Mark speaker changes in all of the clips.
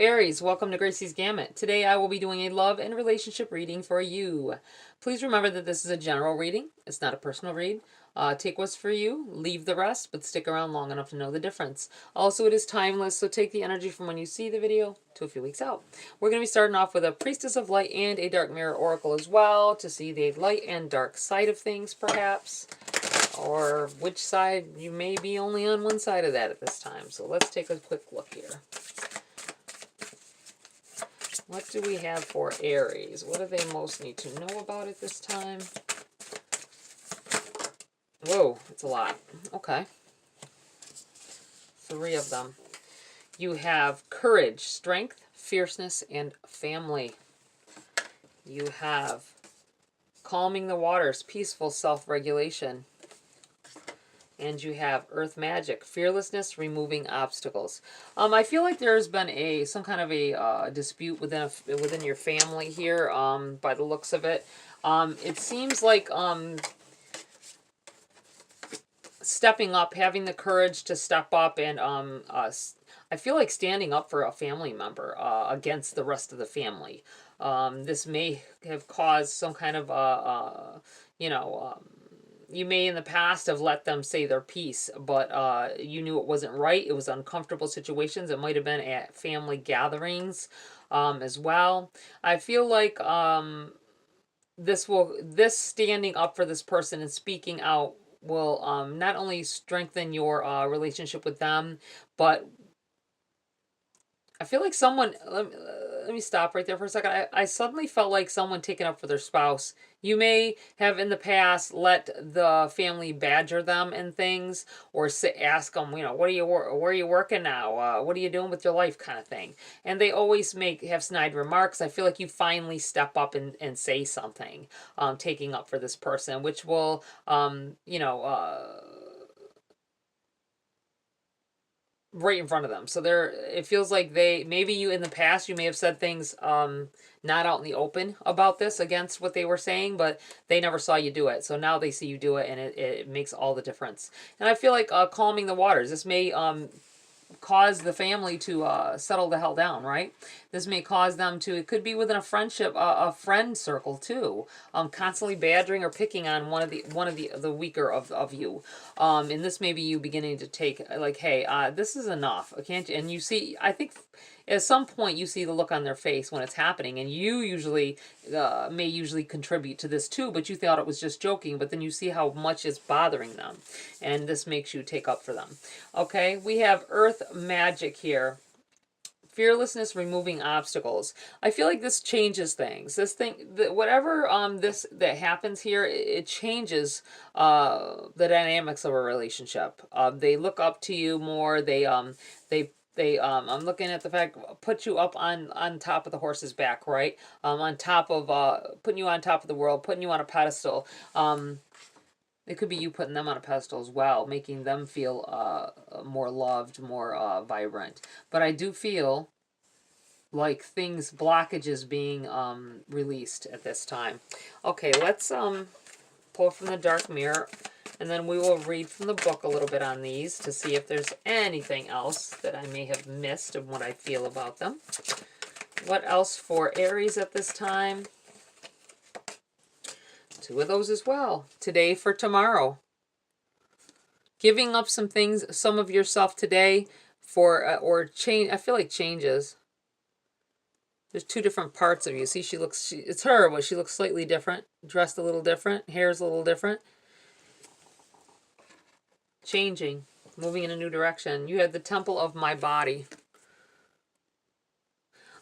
Speaker 1: Aries, welcome to Gracie's Gamut. Today I will be doing a love and relationship reading for you. Please remember that this is a general reading. It's not a personal read. Take what's for you, leave the rest, but stick around long enough to know the difference. Also, it is timeless, so take the energy from when you see the video to a few weeks out. We're going to be starting off with a Priestess of Light and a Dark Mirror Oracle as well, to see the light and dark side of things, perhaps. Or which side, you may be only on one side of that at this time. So let's take a quick look here. What do we have for Aries? What do they most need to know about it this time? Whoa, it's a lot. Okay. 3 of them. You have courage, strength, fierceness, and family. You have calming the waters, peaceful self-regulation. And you have earth magic, fearlessness, removing obstacles. I feel like there's been some kind of a dispute within your family here, by the looks of it. It seems like stepping up, having the courage to step up, and I feel like standing up for a family member against the rest of the family. This may have caused some kind of you may in the past have let them say their piece, but you knew it wasn't right. It was uncomfortable situations. It might have been at family gatherings as well. I feel like this standing up for this person and speaking out will not only strengthen your relationship with them, but I feel like someone, let me stop right there for a second. I suddenly felt like someone taking up for their spouse. You may have in the past let the family badger them and things, or ask them, where are you working now? What are you doing with your life, kind of thing. And they always have snide remarks. I feel like you finally step up and say something, taking up for this person, which will, right in front of them. So it feels like maybe you in the past, you may have said things not out in the open about this against what they were saying, but they never saw you do it. So now they see you do it, and it makes all the difference. And I feel like calming the waters. This may cause the family to settle the hell down, right? This may cause them to, it could be within a friendship, a friend circle too, constantly badgering or picking on one of the weaker of you, and this may be you beginning to take, like, hey, this is enough. I can't. And you see, I think at some point you see the look on their face when it's happening, and you usually may contribute to this too, but you thought it was just joking, but then you see how much it's bothering them, and this makes you take up for them. Okay, we have earth magic here. Fearlessness, removing obstacles. I feel like this changes things. This thing, whatever that happens here, it changes the dynamics of a relationship. They look up to you more. I'm looking at the fact, put you up on top of the horse's back, right? On top of putting you on top of the world, putting you on a pedestal. It could be you putting them on a pedestal as well, making them feel more loved, more vibrant. But I do feel like blockages being released at this time. Okay, let's pull from the Dark Mirror, and then we will read from the book a little bit on these to see if there's anything else that I may have missed and what I feel about them. What else for Aries at this time? 2 of those as well. Today for tomorrow. Giving up some things, some of yourself today for, or change. I feel like changes. There's 2 different parts of you. See, it's her, but she looks slightly different. Dressed a little different. Hair's a little different. Changing. Moving in a new direction. You had the temple of my body.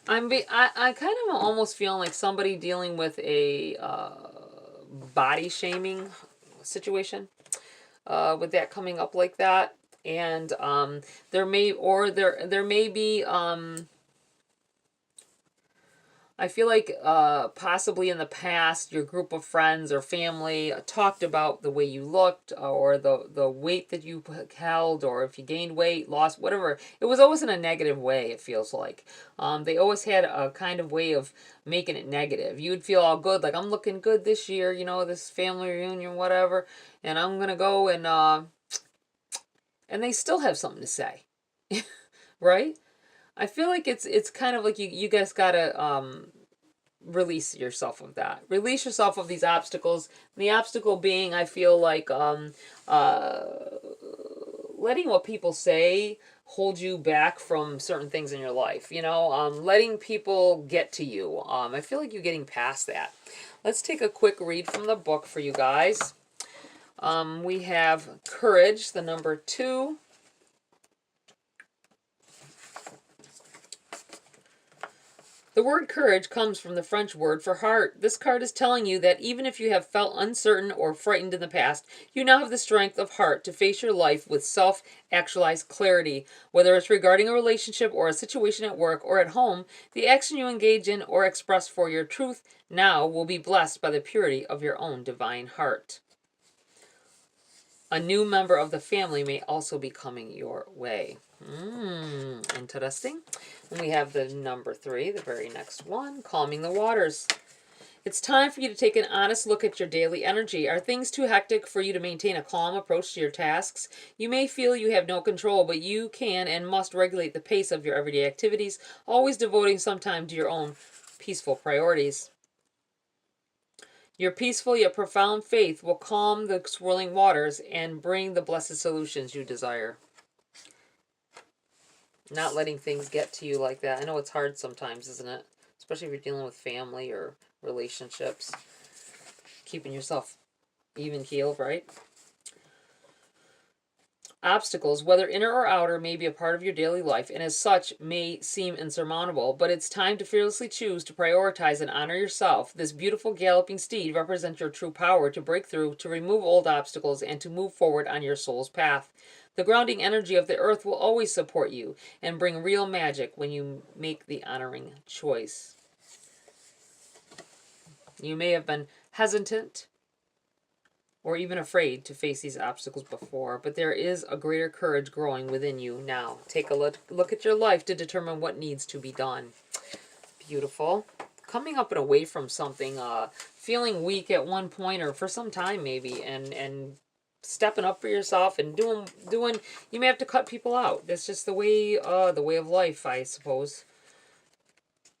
Speaker 1: I kind of almost feeling like somebody dealing with a body shaming situation, with that coming up like that. And there may be I feel like possibly in the past your group of friends or family talked about the way you looked, or the weight that you held, or if you gained weight, lost, whatever. It was always in a negative way, it feels like. They always had a kind of way of making it negative. You would feel all good, like, I'm looking good this year, this family reunion, whatever, and I'm going to go and they still have something to say, right? I feel like it's kind of like you guys gotta release yourself of that. Release yourself of these obstacles. The obstacle being, I feel like uh letting what people say hold you back from certain things in your life. You know, letting people get to you. I feel like you're getting past that. Let's take a quick read from the book for you guys. We have Courage, the number 2. The word courage comes from the French word for heart. This card is telling you that even if you have felt uncertain or frightened in the past, you now have the strength of heart to face your life with self-actualized clarity. Whether it's regarding a relationship or a situation at work or at home, the action you engage in or express for your truth now will be blessed by the purity of your own divine heart. A new member of the family may also be coming your way. Interesting. And we have the number 3, the very next one, calming the waters. It's time for you to take an honest look at your daily energy. Are things too hectic for you to maintain a calm approach to your tasks? You may feel you have no control, but you can and must regulate the pace of your everyday activities, always devoting some time to your own peaceful priorities. Your peaceful yet profound faith will calm the swirling waters and bring the blessed solutions you desire. Not letting things get to you like that. I know it's hard sometimes, isn't it? Especially if you're dealing with family or relationships. Keeping yourself even keeled, right? Obstacles, whether inner or outer, may be a part of your daily life and as such may seem insurmountable, but it's time to fearlessly choose to prioritize and honor yourself. This beautiful galloping steed represents your true power to break through, to remove old obstacles, and to move forward on your soul's path. The grounding energy of the earth will always support you and bring real magic when you make the honoring choice. You may have been hesitant or even afraid to face these obstacles before, but there is a greater courage growing within you now. Take a look at your life to determine what needs to be done. Beautiful. Coming up and away from something, feeling weak at one point or for some time maybe, and stepping up for yourself and doing. You may have to cut people out. That's just the way of life, I suppose.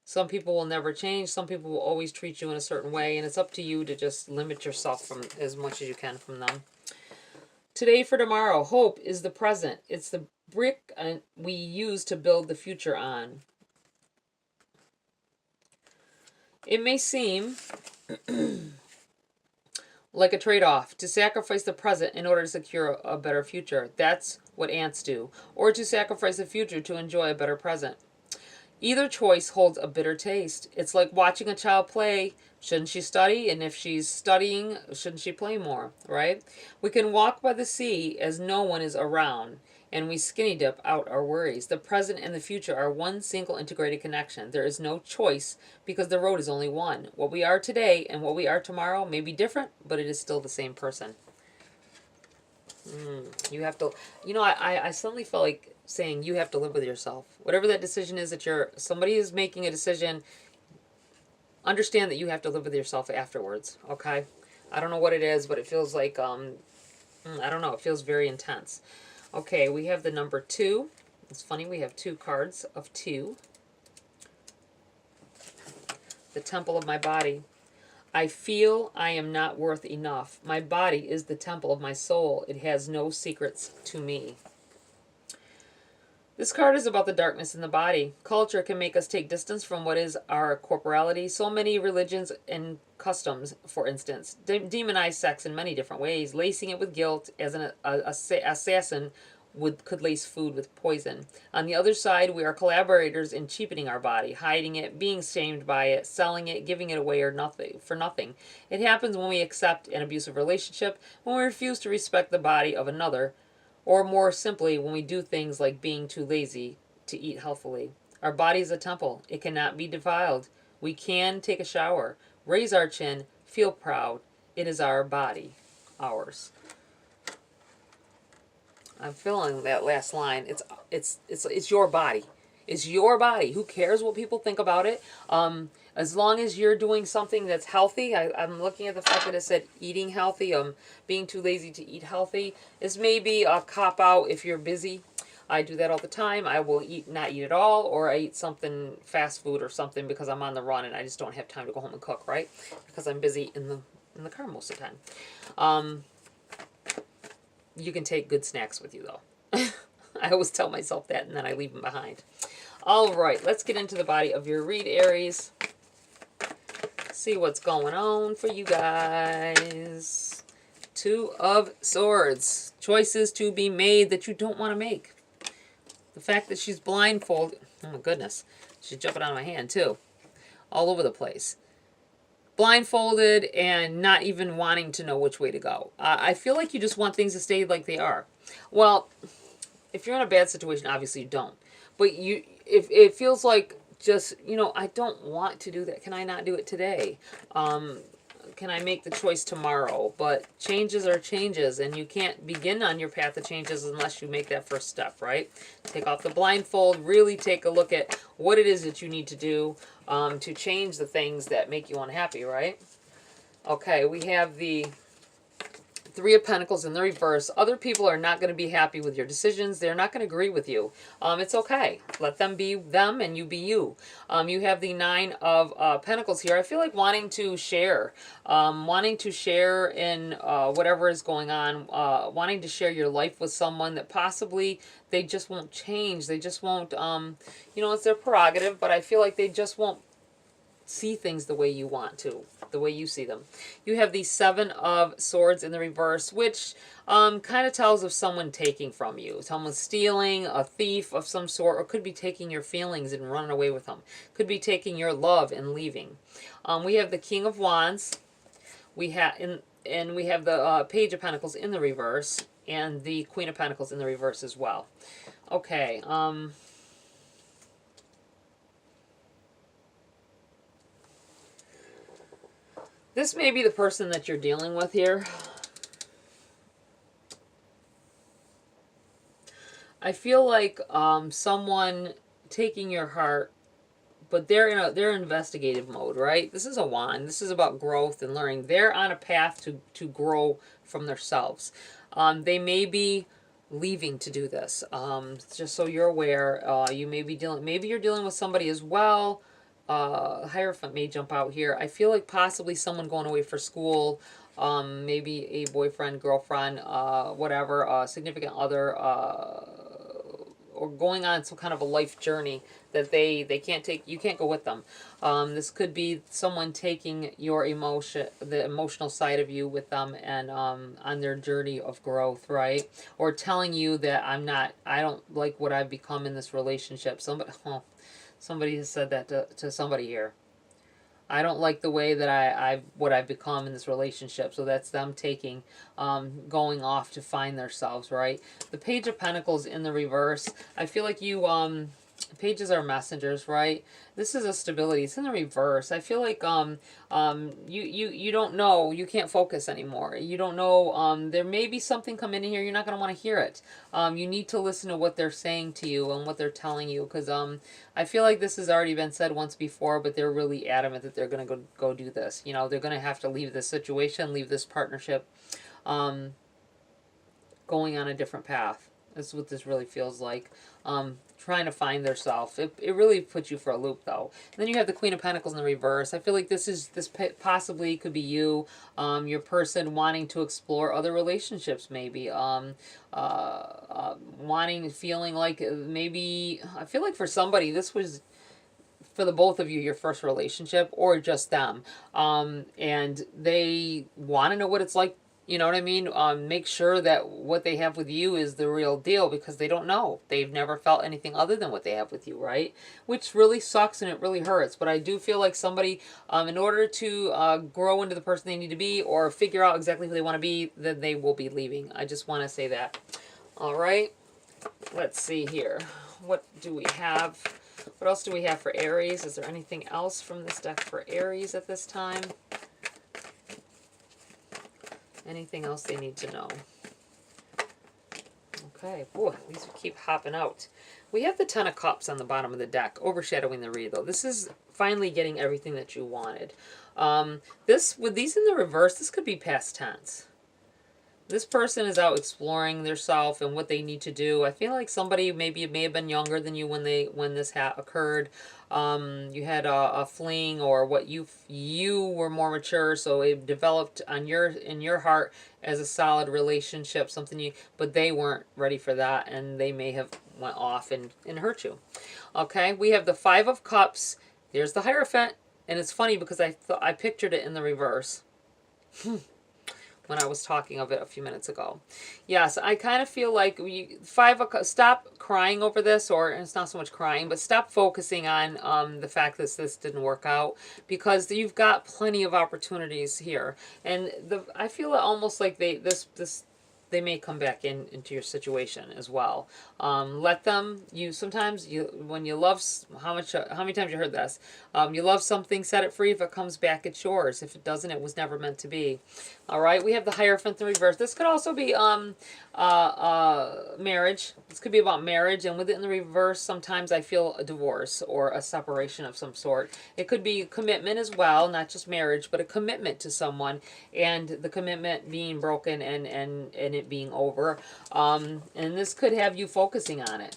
Speaker 1: Some people will never change. Some people will always treat you in a certain way, and it's up to you to just limit yourself from as much as you can from them. Today for tomorrow, hope is the present. It's the brick we use to build the future on. It may seem like a trade-off to sacrifice the present in order to secure a better future. That's what ants do. Or to sacrifice the future to enjoy a better present. Either choice holds a bitter taste. It's like watching a child play. Shouldn't she study? And if she's studying, shouldn't she play more, right? We can walk by the sea as no one is around, and we skinny dip out our worries. The present and the future are one single integrated connection. There is no choice because the road is only one. What we are today and what we are tomorrow may be different, but it is still the same person. You have to, I suddenly felt like saying you have to live with yourself. Whatever that decision is that somebody is making a decision, understand that you have to live with yourself afterwards, okay? I don't know what it is, but it feels like, I don't know, it feels very intense. Okay, we have the number 2. It's funny, we have 2 cards of 2. The temple of my body. I feel I am not worth enough. My body is the temple of my soul. It has no secrets to me. This card is about the darkness in the body. Culture can make us take distance from what is our corporality. So many religions and customs, for instance, demonize sex in many different ways, lacing it with guilt as an assassin could lace food with poison. On the other side, we are collaborators in cheapening our body, hiding it, being shamed by it, selling it, giving it away for nothing. It happens when we accept an abusive relationship, when we refuse to respect the body of another, or more simply, when we do things like being too lazy to eat healthily. Our body is a temple. It cannot be defiled. We can take a shower, raise our chin, feel proud. It is our body, ours. I'm feeling that last line. It's your body. It's your body. Who cares what people think about it? As long as you're doing something that's healthy. I'm looking at the fact that it said eating healthy. Being too lazy to eat healthy. This may be a cop-out if you're busy. I do that all the time. I will not eat at all, or I eat something fast food or something because I'm on the run and I just don't have time to go home and cook, right? Because I'm busy in the car most of the time. You can take good snacks with you though. I always tell myself that, and then I leave them behind. All right, let's get into the body of your read, Aries. See what's going on for you guys. Two of Swords. Choices to be made that you don't want to make. The fact that she's blindfolded. Oh my goodness. She's jumping out of my hand too. All over the place. Blindfolded and not even wanting to know which way to go. I feel like you just want things to stay like they are. Well, if you're in a bad situation, obviously you don't. But if it feels like just, you know, I don't want to do that. Can I not do it today? Can I make the choice tomorrow? But changes are changes, and you can't begin on your path of changes unless you make that first step, right? Take off the blindfold, really take a look at what it is that you need to do to change the things that make you unhappy, right? Okay, we have the Three of Pentacles in the reverse. Other people are not going to be happy with your decisions. They're not going to agree with you. It's okay. Let them be them and you be you. You have the Nine of Pentacles here. I feel like wanting to share. Wanting to share in whatever is going on. Wanting to share your life with someone that possibly they just won't change. They just won't, you know, it's their prerogative, but I feel like they just won't see things the way you want to, the way you see them. You have the Seven of Swords in the reverse, which kind of tells of someone taking from you. Someone stealing, a thief of some sort, or could be taking your feelings and running away with them. Could be taking your love and leaving. We have the King of Wands. We have and we have the Page of Pentacles in the reverse, and the Queen of Pentacles in the reverse as well. Okay, this may be the person that you're dealing with here. I feel like someone taking your heart, but they're in investigative mode, right? This is a wand. This is about growth and learning. They're on a path to grow from themselves. They may be leaving to do this. Just so you're aware, you may be maybe you're dealing with somebody as well. Hierophant may jump out here. I feel like possibly someone going away for school, maybe a boyfriend, girlfriend, whatever, significant other, or going on some kind of a life journey that they can't take. You can't go with them. This could be someone taking your the emotional side of you with them, and on their journey of growth, right? Or telling you that I don't like what I've become in this relationship. Somebody has said that to somebody here. I don't like the way that what I've become in this relationship. So that's them taking, going off to find themselves, right? The Page of Pentacles in the reverse. I feel like you, pages are messengers, right? This is a stability. It's in the reverse. I feel like you don't know. You can't focus anymore. You don't know. There may be something coming in here. You're not going to want to hear it. You need to listen to what they're saying to you and what they're telling you, because I feel like this has already been said once before, but they're really adamant that they're going to go do this. You know, they're going to have to leave this situation, leave this partnership, going on a different path. That's what this really feels like. Trying to find their self. It really puts you for a loop, though. And then you have the Queen of Pentacles in the reverse. I feel like this possibly could be you, your person wanting to explore other relationships, maybe. Feeling like maybe, I feel like for somebody, this was, for the both of you, your first relationship, or just them. And they want to know what it's like. You know what I mean? Make sure that what they have with you is the real deal, because they don't know. They've never felt anything other than what they have with you, right? Which really sucks and it really hurts. But I do feel like somebody, in order to grow into the person they need to be, or figure out exactly who they want to be, then they will be leaving. I just want to say that. All right. Let's see here. What do we have? What else do we have for Aries? Is there anything else from this deck for Aries at this time? Anything else they need to know? Okay. Boy, these keep hopping out. We have the Ten of Cups on the bottom of the deck, overshadowing the read, though. This is finally getting everything that you wanted. With these in the reverse, this could be past tense. This person is out exploring their self and what they need to do. I feel like somebody maybe may have been younger than you when this occurred. You had a fling, or what you were more mature, so it developed on in your heart as a solid relationship, something you, but they weren't ready for that, and they may have went off and hurt you. Okay, we have the Five of Cups. There's the Hierophant, and it's funny because I pictured it in the reverse when I was talking of it a few minutes ago. Yes, I kind of feel like stop crying over this, or it's not so much crying, but stop focusing on the fact that this didn't work out, because you've got plenty of opportunities here, and I feel almost like they may come back into your situation as well. Let them. Sometimes when you love, how many times you heard this? You love something, set it free. If it comes back, it's yours. If it doesn't, it was never meant to be. All right. We have the Hierophant in reverse. This could also be marriage. This could be about marriage, and with it in the reverse, sometimes I feel a divorce or a separation of some sort. It could be commitment as well, not just marriage, but a commitment to someone, and the commitment being broken and it being over. And this could have you focusing on it.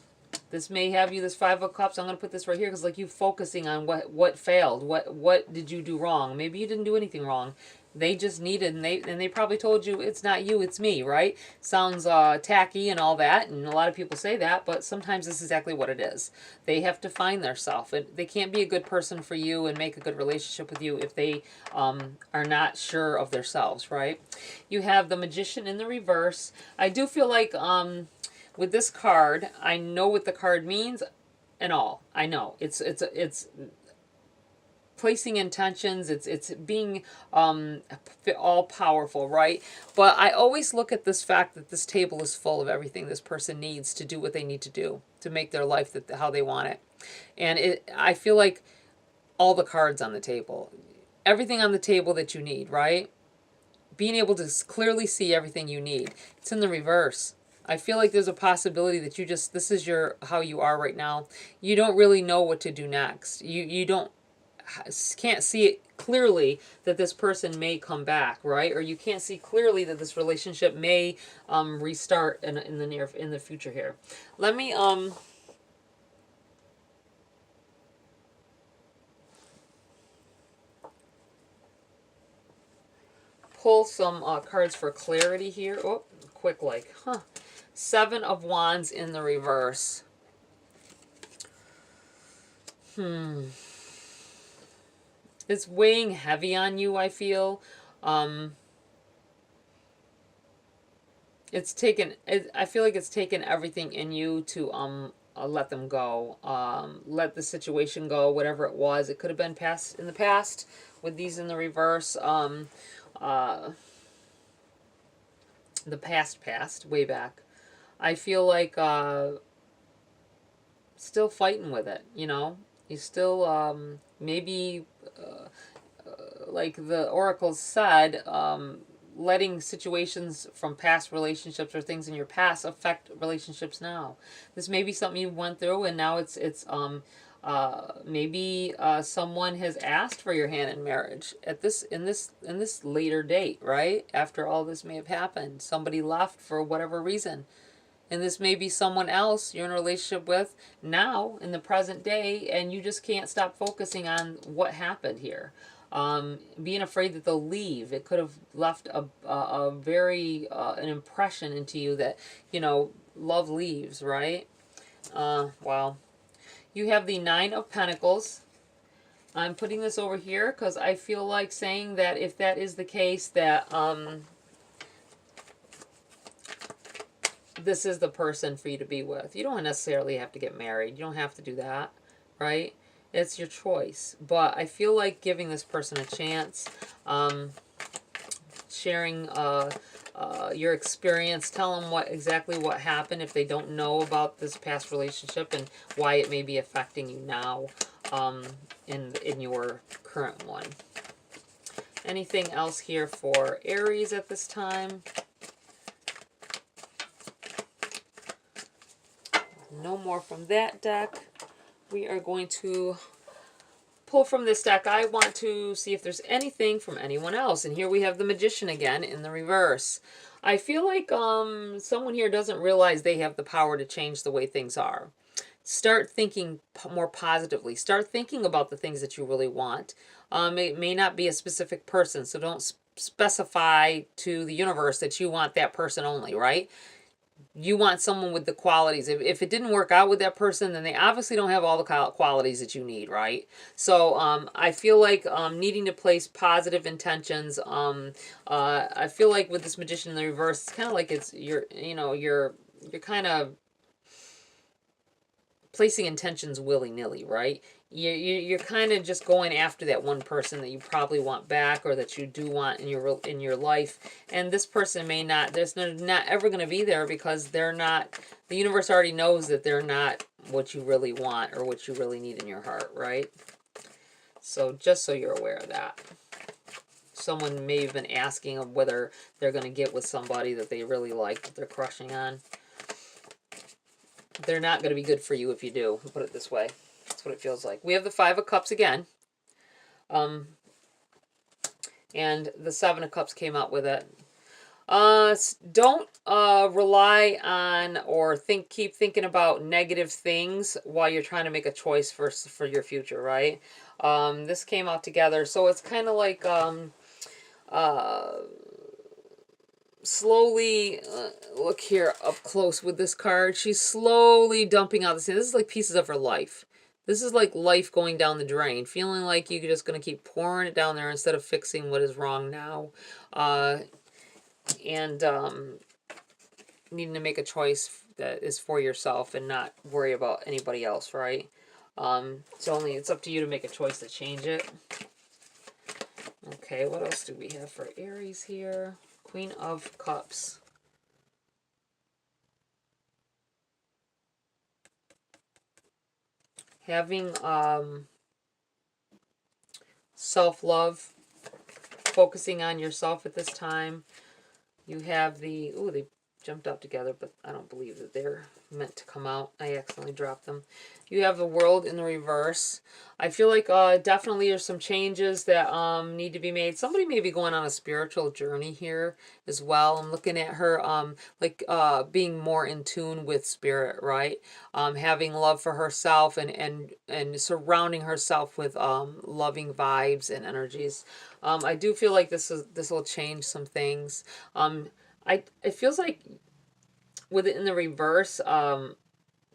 Speaker 1: This may have you, this Five of Cups, I'm going to put this right here, because like you focusing on what failed, what did you do wrong. Maybe you didn't do anything wrong. They just needed, and they probably told you, it's not you, it's me, right? Sounds tacky and all that, and a lot of people say that, but sometimes this is exactly what it is. They have to find their self. They can't be a good person for you and make a good relationship with you if they are not sure of themselves, right? You have the Magician in the reverse. I do feel like with this card, I know what the card means and all. I know. It's placing intentions, it's being all powerful, right? But I always look at this fact that this table is full of everything this person needs to do what they need to do to make their life how they want it. And I feel like all the cards on the table, everything on the table that you need, right? Being able to clearly see everything you need. It's in the reverse. I feel like there's a possibility that this is how you are right now. You don't really know what to do next. You can't see it clearly that this person may come back, right? Or you can't see clearly that this relationship may restart in the future here. Let me pull some cards for clarity here. Oh, quick like, Seven of Wands in the reverse. It's weighing heavy on you, I feel. I feel like it's taken everything in you to let them go. Let the situation go, whatever it was. It could have been in the past with these in the reverse. The past, way back. I feel like still fighting with it, you know? You still maybe like the oracle said, letting situations from past relationships or things in your past affect relationships now. This may be something you went through, and now it's maybe someone has asked for your hand in marriage in this later date, right? After all this may have happened, somebody left for whatever reason. And this may be someone else you're in a relationship with now in the present day, and you just can't stop focusing on what happened here. Being afraid that they'll leave. It could have left a very an impression into you that, love leaves, right? Wow. You have the Nine of Pentacles. I'm putting this over here because I feel like saying that if that is the case, that this is the person for you to be with. You don't necessarily have to get married. You don't have to do that, right? It's your choice. But I feel like giving this person a chance, sharing your experience, tell them exactly what happened if they don't know about this past relationship and why it may be affecting you now in your current one. Anything else here for Aries at this time? No more from that deck. We are going to pull from this deck, I want to see if there's anything from anyone else. And here we have the Magician again in the reverse. I feel like someone here doesn't realize they have the power to change the way things are. Start thinking more positively. Start thinking about the things that you really want. It may not be a specific person, so don't specify to the universe that you want that person only, right? You want someone with the qualities. If it didn't work out with that person, then they obviously don't have all the qualities that you need, right? So I feel like needing to place positive intentions. I feel like with this Magician in the reverse, it's kind of like you're kind of placing intentions willy-nilly, right? You're kind of just going after that one person that you probably want back, or that you do want in your life. And this person may not, there's not ever going to be there, because they're not, the universe already knows that they're not what you really want or what you really need in your heart, right? So just so you're aware of that. Someone may have been asking of whether they're going to get with somebody that they really like, that they're crushing on. They're not going to be good for you if you do. I'll put it this way. That's what it feels like. We have the Five of Cups again. And the Seven of Cups came out with it. Don't rely on or keep thinking about negative things while you're trying to make a choice for your future, right? This came out together. So it's kind of like slowly, look here up close with this card. She's slowly dumping out this. This is like pieces of her life. This is like life going down the drain, feeling like you're just going to keep pouring it down there instead of fixing what is wrong now. And needing to make a choice that is for yourself and not worry about anybody else, right? It's up to you to make a choice to change it. Okay, what else do we have for Aries here? Queen of Cups. Having self-love, focusing on yourself at this time. You have the, ooh, they jumped up together, but I don't believe that they're meant to come out. I accidentally dropped them. You have the World in the reverse. I feel like definitely there's some changes that need to be made. Somebody may be going on a spiritual journey here as well. I'm looking at her being more in tune with spirit, right? Having love for herself and surrounding herself with loving vibes and energies. I do feel like this will change some things. It feels like with it in the reverse,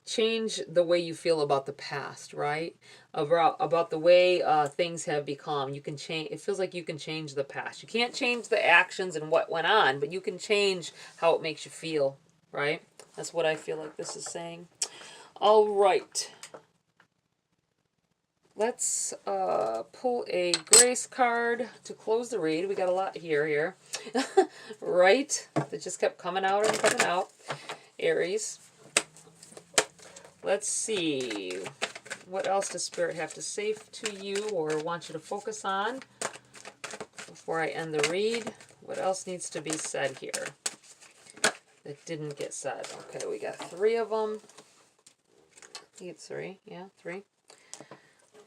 Speaker 1: change the way you feel about the past, right? About the way things have become. You can change. It feels like you can change the past. You can't change the actions and what went on, but you can change how it makes you feel, right? That's what I feel like this is saying. All right. Let's pull a Grace card to close the read. We got a lot here. Right? That just kept coming out and coming out. Aries. Let's see. What else does Spirit have to say to you or want you to focus on before I end the read? What else needs to be said here that didn't get said? Okay, we got 3 of them. I think it's 3. Yeah, 3.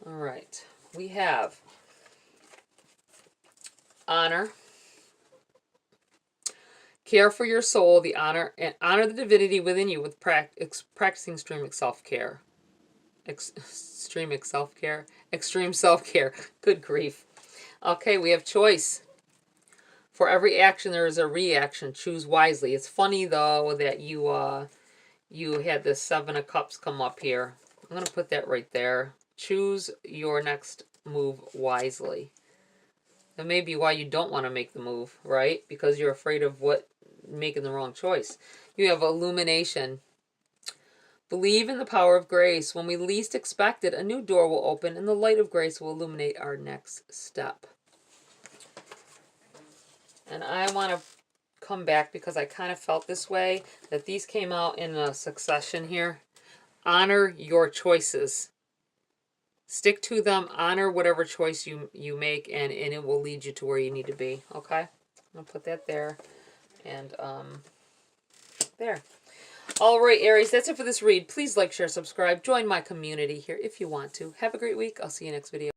Speaker 1: All right. We have honor. Care for your soul, the honor, and honor the divinity within you with practicing extreme self-care. Extreme self-care? Extreme self-care. Good grief. Okay, we have choice. For every action, there is a reaction. Choose wisely. It's funny, though, that you had the 7 of Cups come up here. I'm going to put that right there. Choose your next move wisely. That may be why you don't want to make the move, right? Because you're afraid of making the wrong choice. You have illumination. Believe in the power of grace. When we least expect it, a new door will open and the light of grace will illuminate our next step. And I want to come back because I kind of felt this way, that these came out in a succession here. Honor your choices. Stick to them. Honor whatever choice you make, and it will lead you to where you need to be. Okay? I'm going to put that there. And there. All right, Aries, that's it for this read. Please like, share, subscribe. Join my community here if you want to. Have a great week. I'll see you next video.